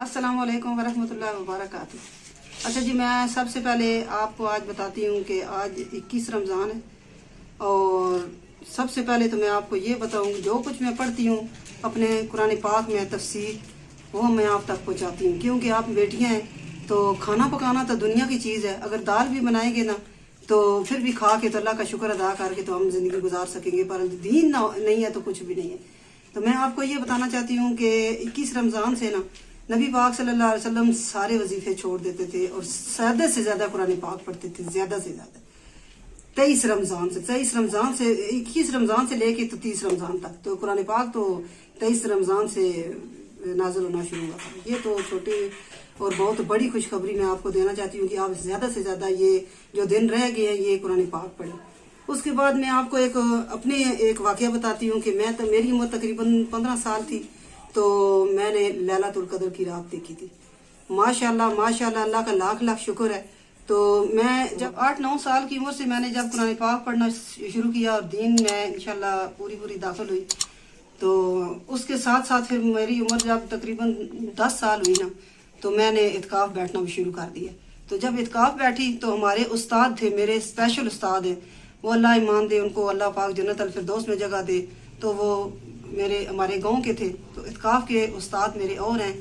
अस्सलाम वालेकुम वरहमतुल्लाहि वबरकातुह। अच्छा जी, मैं सबसे पहले आपको आज बताती हूँ कि आज 21 रमज़ान है। और सबसे पहले तो मैं आपको ये बताऊँ, जो कुछ मैं पढ़ती हूँ अपने कुरान पाक में तफसीर, वो मैं आप तक पहुँचाती हूँ। क्योंकि आप बेटियाँ हैं तो खाना पकाना तो दुनिया की चीज़ है। अगर दाल भी बनाएंगे ना तो फिर भी खा के तो अल्लाह का शुक्र अदा करके तो हम ज़िंदगी गुजार सकेंगे, पर दीन ना नहीं है तो कुछ भी नहीं है। तो मैं आपको ये बताना चाहती हूँ कि 21 रमज़ान से ना नबी पाक सल्लल्लाहु अलैहि वसल्लम सारे वजीफे छोड़ देते थे और ज़्यादा से ज़्यादा कुरान पाक पढ़ते थे, ज़्यादा से ज़्यादा। 23 रमज़ान से 21 रमज़ान से लेके तो 30 रमज़ान तक तो कुरान पाक तो 23 रमज़ान से नाज़िल होना शुरू हुआ था। ये तो छोटी और बहुत बड़ी खुशखबरी मैं आपको देना चाहती हूँ कि आप ज़्यादा से ज़्यादा ये जो दिन रह गए हैं ये कुरान पाक पढ़ें। उसके बाद मैं आपको अपने एक वाक़या बताती हूँ कि मेरी उम्र तकरीबन 15 साल थी तो मैंने लैलतुल कद्र की रात देखी थी। माशाल्लाह माशाल्लाह, अल्लाह का लाख लाख शुक्र है। तो मैं जब 8-9 साल की उम्र से मैंने जब कुरान पाक पढ़ना शुरू किया और दीन में इंशाल्लाह पूरी दाखिल हुई, तो उसके साथ साथ फिर मेरी उम्र जब तकरीबन 10 साल हुई ना तो मैंने इत्काफ बैठना भी शुरू कर दिया। तो जब इत्काफ बैठी तो हमारे उस्ताद थे, मेरे स्पेशल उस्ताद हैं, वो अल्लाह ईमान दे उनको, अल्लाह पाक जन्नत अल फिरदौस में जगह दे। तो वो हमारे गांव के थे। तो इत्काफ के उस्ताद मेरे और हैं,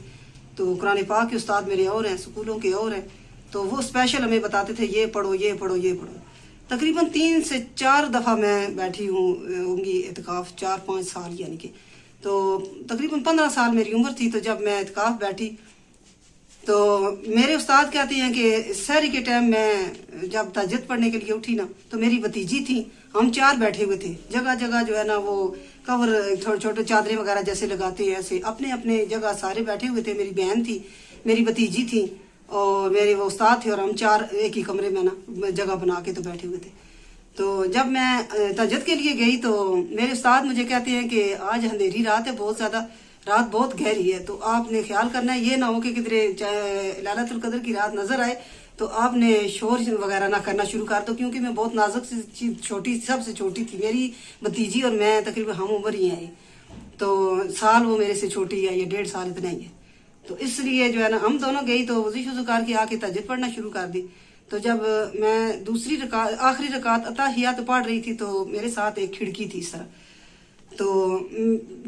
तो कुरान पाक के उस्ताद मेरे और हैं, स्कूलों के और हैं। तो वो स्पेशल हमें बताते थे ये पढ़ो ये पढ़ो ये पढ़ो। तकरीबन 3 से 4 दफ़ा मैं बैठी होंगी इत्काफ, 4-5 साल यानी कि। तो तकरीबन 15 साल मेरी उम्र थी तो जब मैं इत्काफ बैठी तो मेरे उस्ताद कहते हैं कि सहरी के टाइम मैं जब तहज्जुद पढ़ने के लिए उठी ना तो मेरी भतीजी थी, हम 4 बैठे हुए थे। जगह जगह जो है ना वो कवर छोटे छोटे चादरें वगैरह जैसे लगाते हैं, ऐसे अपने अपने जगह सारे बैठे हुए थे। मेरी बहन थी, मेरी भतीजी थी और मेरे वो उस्ताद थे और हम 4 एक ही कमरे में ना जगह बना के तो बैठे हुए थे। तो जब मैं तहज्जुद के लिए गई तो मेरे उस्ताद मुझे कहते हैं कि आज अंधेरी रात है, बहुत ज़्यादा रात बहुत गहरी है, तो आपने ख्याल करना है ये ना हो कि किधरे लैलतुल कद्र की रात नजर आए तो आपने शोर वगैरह ना करना शुरू कर दो। क्योंकि मैं बहुत नाजुक सी छोटी, सबसे छोटी थी, मेरी भतीजी और मैं तकरीबन हम उम्र ही है। तो साल वो मेरे से छोटी है, ये 1.5 साल इतना ही है। तो इसलिए जो है ना हम दोनों गई तो वज़ी शुज़ू करके आके तहज्जुद पढ़ना शुरू कर दी। तो जब मैं दूसरी रकात आखिरी रकात अताहियात पढ़ रही थी तो मेरे साथ एक खिड़की थी इस तरह। तो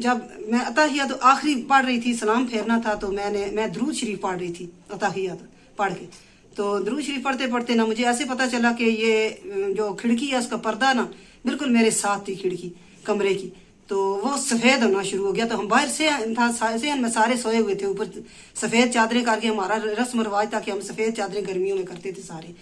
जब मैं अताहियात तो आखिरी पढ़ रही थी, सलाम फेरना था, तो मैं दुरूद शरीफ पढ़ रही थी अताहियात पढ़ के। तो दुरूद शरीफ पढ़ते पढ़ते ना मुझे ऐसे पता चला कि ये जो खिड़की है उसका पर्दा ना बिल्कुल मेरे साथ थी खिड़की कमरे की, तो वो सफ़ेद होना शुरू हो गया। तो हम बाहर से में सारे सोए हुए थे, ऊपर सफ़ेद चादरें करके, हमारा रस्म रिवाज था कि हम सफ़ेद चादरें गर्मियों में करते थे सारे।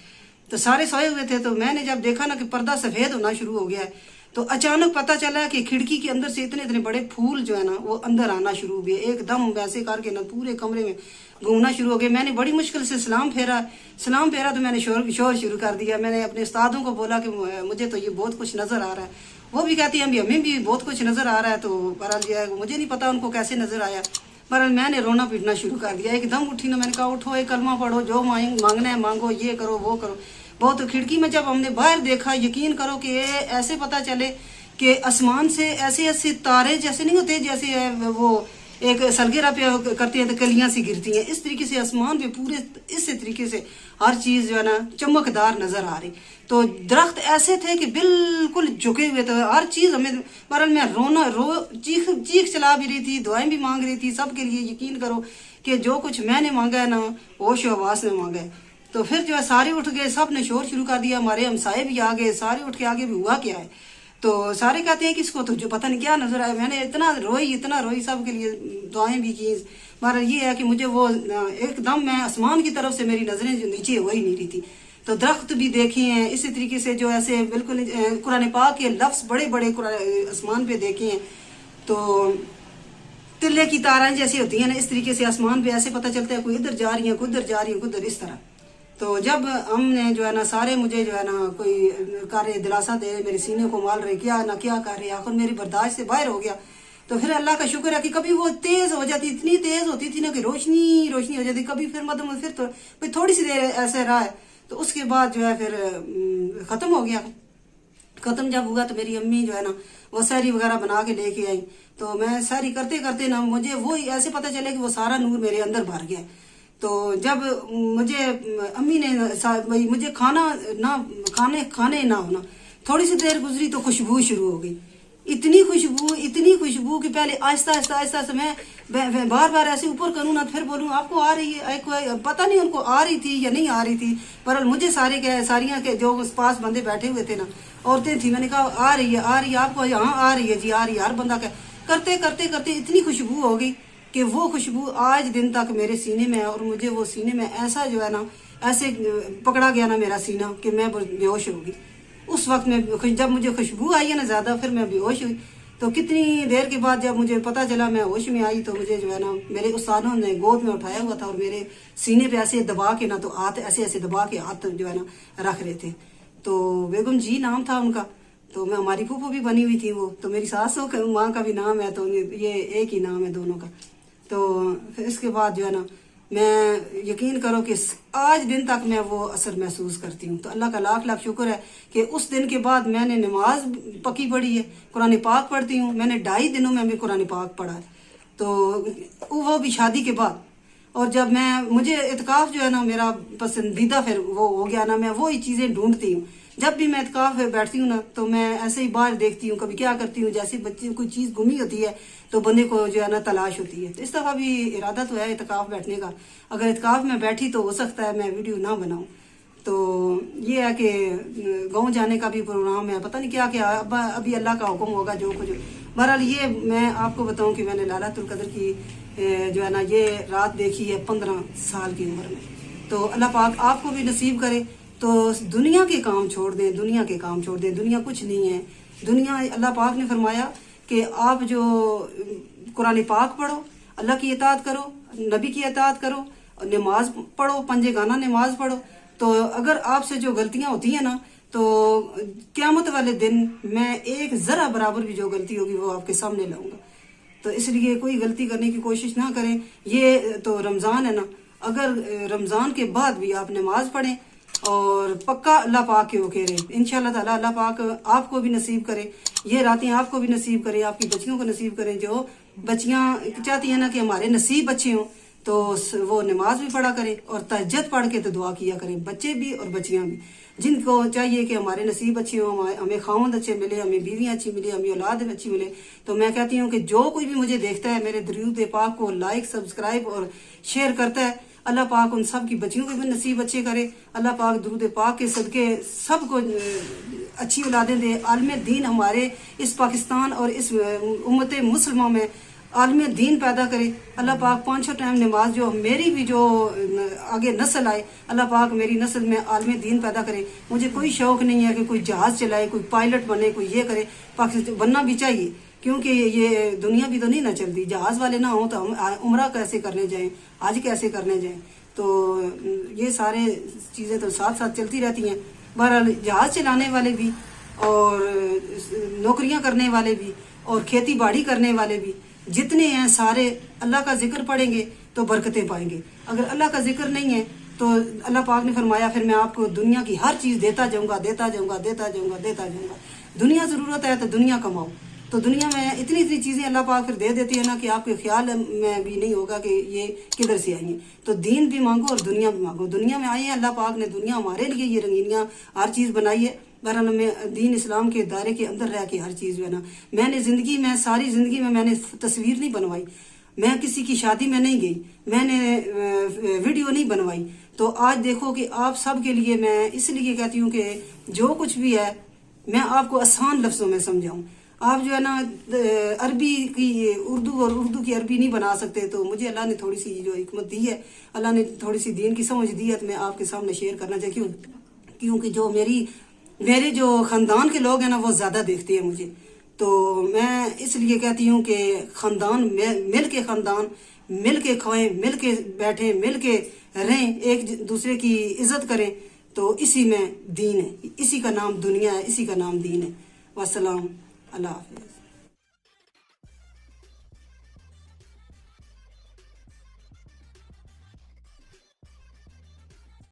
तो सारे सोए हुए थे। तो मैंने जब देखा ना कि पर्दा सफ़ेद होना शुरू हो गया है तो अचानक पता चला कि खिड़की के अंदर से इतने इतने बड़े फूल जो है ना वो अंदर आना शुरू हो गए, एकदम वैसे करके ना पूरे कमरे में घूमना शुरू हो गए। मैंने बड़ी मुश्किल से सलाम फेरा तो मैंने शोर शुरू कर दिया। मैंने अपने उस्तादों को बोला कि मुझे तो ये बहुत कुछ नज़र आ रहा है। वो भी कहती हैं हमें भी बहुत कुछ नज़र आ रहा है। तो बहरहाल मुझे नहीं पता उनको कैसे नज़र आया, बहरहाल मैंने रोना पीटना शुरू कर दिया। एकदम उठी ना, मैंने कहा उठो, एक कलमा पढ़ो, जो मांगना है मांगो, ये करो वो करो। बहुत खिड़की में जब हमने बाहर देखा, यकीन करो कि ऐसे पता चले कि आसमान से ऐसे ऐसे तारे जैसे नहीं होते, जैसे वो एक सलगेरा पे करते हैं तो कलियां सी गिरती हैं, इस तरीके से आसमान पे पूरे इस तरीके से हर चीज़ जो है ना चमकदार नज़र आ रही। तो दरख्त ऐसे थे कि बिल्कुल झुके हुए थे, हर चीज़ हमें, बहरहाल मैं चीख चला भी रही थी, दुआएं भी मांग रही थी सबके लिए। यकीन करो कि जो कुछ मैंने मांगा है ना होश आवास में मांगा है। तो फिर जो है सारे उठ गए, सब ने शोर शुरू कर दिया, हमारे हमसाए भी आ गए, सारे उठ के आगे भी हुआ क्या है। तो सारे कहते हैं कि इसको तो जो पता नहीं क्या नजर आया। मैंने इतना रोई सब के लिए दुआएं भी की। मगर ये है कि मुझे वो एकदम मैं आसमान की तरफ से मेरी नजरें जो नीचे हो ही नहीं रही थी। तो दरख्त भी देखे हैं इसी तरीके से, जो ऐसे बिल्कुल कुरान पाक के लफ्ज़ बड़े बड़े आसमान पे देखे हैं। तो तिल्ले की ताराएं जैसी होती हैं ना, इस तरीके से आसमान पे ऐसे पता चलता है कोई इधर जा रही है, कोई उधर जा रही है, कोई उधर, इस तरह। तो जब हमने जो है ना सारे मुझे जो है ना कोई कार्य दिलासा दे, मेरे सीने को माल रहे, क्या ना क्या कर रहे, आखिर मेरी बर्दाश्त से बाहर हो गया। तो फिर अल्लाह का शुक्र है कि कभी वो तेज हो जाती, इतनी तेज होती थी ना कि रोशनी हो जाती, कभी फिर मतलब फिर तो थोड़ी सी देर ऐसे रहा है। तो उसके बाद जो है फिर खत्म हो गया। ख़त्म जब हुआ तो मेरी अम्मी जो है ना वो सहरी वगैरह बना के लेके आई। तो मैं सहरी करते करते ना मुझे वो ऐसे पता चले कि वो सारा नूर मेरे अंदर भर गया। तो जब मुझे अम्मी ने मुझे खाने ना होना, थोड़ी सी देर गुजरी तो खुशबू शुरू हो गई। इतनी खुशबू कि पहले आहिस्ता से मैं बार बार ऐसे ऊपर करूँ ना, फिर बोलूँ आपको आ रही है, पता नहीं उनको आ रही थी या नहीं आ रही थी, पर मुझे सारियाँ के जो पास बंदे बैठे हुए थे ना, औरतें थी, मैंने कहा आ रही है आपको, हाँ आ रही है जी, आ रही है। हर बंदा करते करते इतनी खुशबू हो गई कि वो खुशबू आज दिन तक मेरे सीने में है। और मुझे वो सीने में ऐसा जो है ना, ऐसे पकड़ा गया ना मेरा सीना कि मैं बेहोश हो गई। उस वक्त में जब मुझे खुशबू आई है ना ज़्यादा, फिर मैं बेहोश हुई। तो कितनी देर के बाद जब मुझे पता चला मैं होश में आई, तो मुझे जो है ना मेरे उस्तादों ने गोद में उठाया हुआ था और मेरे सीने पे ऐसे दबा के ना, तो हाथ ऐसे दबा के हाथ जो है ना रख रहे थे। तो बेगम जी नाम था उनका। तो मैं हमारी फूफो भी बनी हुई थी वो, तो मेरी सासों का माँ का भी नाम है, तो ये एक ही नाम है दोनों का। तो फिर इसके बाद जो है ना, मैं यकीन करो कि आज दिन तक मैं वो असर महसूस करती हूँ। तो अल्लाह का लाख लाख शुक्र है कि उस दिन के बाद मैंने नमाज पक्की पढ़ी है, कुरान पाक पढ़ती हूँ। मैंने 2.5 दिनों में भी कुरान पाक पढ़ा है, तो वो भी शादी के बाद। और जब मुझे इत्काफ जो है ना मेरा पसंदीदा फिर वो हो गया ना, मैं वो ही चीज़ें ढूंढती हूँ। जब भी मैं इत्काफ में बैठती हूँ ना, तो मैं ऐसे ही बाहर देखती हूँ, कभी क्या करती हूँ, जैसे बच्चे कोई चीज़ गुमी होती है तो बंदे को जो है ना तलाश होती है। तो इस दफ़ा भी इरादा तो है इत्काफ बैठने का। अगर इत्काफ में बैठी तो हो सकता है मैं वीडियो ना बनाऊँ। तो ये है कि गाँव जाने का भी प्रोग्राम है, पता नहीं क्या क्या, अभी अल्लाह का हुक्म होगा जो कुछ। बहरहाल ये मैं आपको बताऊँ कि मैंने लैलतुल क़द्र की जो है ना ये रात देखी है 15 साल की उम्र में। तो अल्लाह पाक आपको भी नसीब करे। तो दुनिया के काम छोड़ दें, दुनिया कुछ नहीं है। दुनिया, अल्लाह पाक ने फरमाया कि आप जो कुरान पाक पढ़ो, अल्लाह की इताअत करो, नबी की इताअत करो, नमाज पढ़ो, पंजे गाना नमाज पढ़ो। तो अगर आपसे जो गलतियां होती हैं ना, तो क़यामत वाले दिन मैं एक ज़रा बराबर भी जो गलती होगी वो आपके सामने लाऊंगा। तो इसलिए कोई गलती करने की कोशिश ना करें। ये तो रमज़ान है ना, अगर रमज़ान के बाद भी आप नमाज पढ़ें और पक्का अल्लाह पाक के होके रहे, इंशाअल्लाह ताला अल्लाह पाक आपको भी नसीब करे, ये रातें आपको भी नसीब करे, आपकी बच्चियों को नसीब करें। जो बच्चियां चाहती हैं ना कि हमारे नसीब अच्छे हों, तो वो नमाज भी पढ़ा करें और तहज्जुद पढ़ के तो दुआ किया करें, बच्चे भी और बच्चियां भी। जिनको चाहिए कि हमारे नसीब अच्छे हों, हमें खावंद अच्छे मिले, हमें बीवियां अच्छी मिले, हमें औलाद अच्छी मिले। तो मैं कहती हूँ कि जो कोई भी मुझे देखता है, मेरे दरूद पाक को लाइक, सब्सक्राइब और शेयर करता है, अल्लाह पाक उन सब की बच्चियों के भी नसीब अच्छे करे। अल्लाह पाक दरूद पाक के सदके सबको अच्छी औलादें दे। आलम दीन हमारे इस पाकिस्तान और इस उम्मत मुसलमा में आलम दीन पैदा करे। अल्लाह पाक 5 टाइम नमाज जो मेरी भी जो आगे नस्ल आए, अल्लाह पाक मेरी नस्ल में आलम दीन पैदा करे। मुझे कोई शौक़ नहीं है कि कोई जहाज़ चलाए, कोई पायलट बने, कोई ये करे। पाकिस्तान बनना भी चाहिए, क्योंकि ये दुनिया भी तो नहीं ना चलती। जहाज़ वाले ना हो तो हम उम्रा कैसे करने जाएं, हज कैसे करने जाएं। तो ये सारे चीज़ें तो साथ साथ चलती रहती हैं। बहरहाल जहाज़ चलाने वाले भी और नौकरियां करने वाले भी और खेती बाड़ी करने वाले भी जितने हैं, सारे अल्लाह का जिक्र पढ़ेंगे तो बरकतें पाएंगे। अगर अल्लाह का जिक्र नहीं है तो अल्लाह पाक ने फरमाया फिर मैं आपको दुनिया की हर चीज़ देता जाऊँगा। दुनिया ज़रूरत है तो दुनिया कमाओ। तो दुनिया में इतनी चीज़ें अल्लाह पाक फिर दे देती है ना कि आपके ख्याल में भी नहीं होगा कि ये किधर से आई हैं। तो दीन भी मांगो और दुनिया भी मांगो। दुनिया में आई है, अल्लाह पाक ने दुनिया हमारे लिए ये रंगीनियाँ हर चीज़ बनाई है। बहरहाल में दीन इस्लाम के दायरे के अंदर रह के हर चीज़ जो है ना, मैंने ज़िंदगी में सारी ज़िंदगी में मैंने तस्वीर नहीं बनवाई, मैं किसी की शादी में नहीं गई, मैंने वीडियो नहीं बनवाई। तो आज देखो कि आप सब के लिए मैं इसलिए कहती हूँ कि जो कुछ भी है मैं आपको आसान लफ्ज़ों में समझाऊँ। आप जो है ना अरबी की उर्दू और उर्दू की अरबी नहीं बना सकते, तो मुझे अल्लाह ने थोड़ी सी जो हिकमत दी है, अल्लाह ने थोड़ी सी दीन की समझ दी है, तो मैं आपके सामने शेयर करना चाहिए। क्योंकि जो मेरे जो ख़ानदान के लोग हैं ना वो ज़्यादा देखते हैं मुझे। तो मैं इसलिए कहती हूँ कि ख़ानदान मिल के खाएं, मिल के बैठें, मिल के रहें, एक दूसरे की इज़्ज़त करें। तो इसी में दीन है, इसी का नाम दुनिया है, इसी का नाम दीन है। वस्सलाम, अल्लाह हाफ़िज़।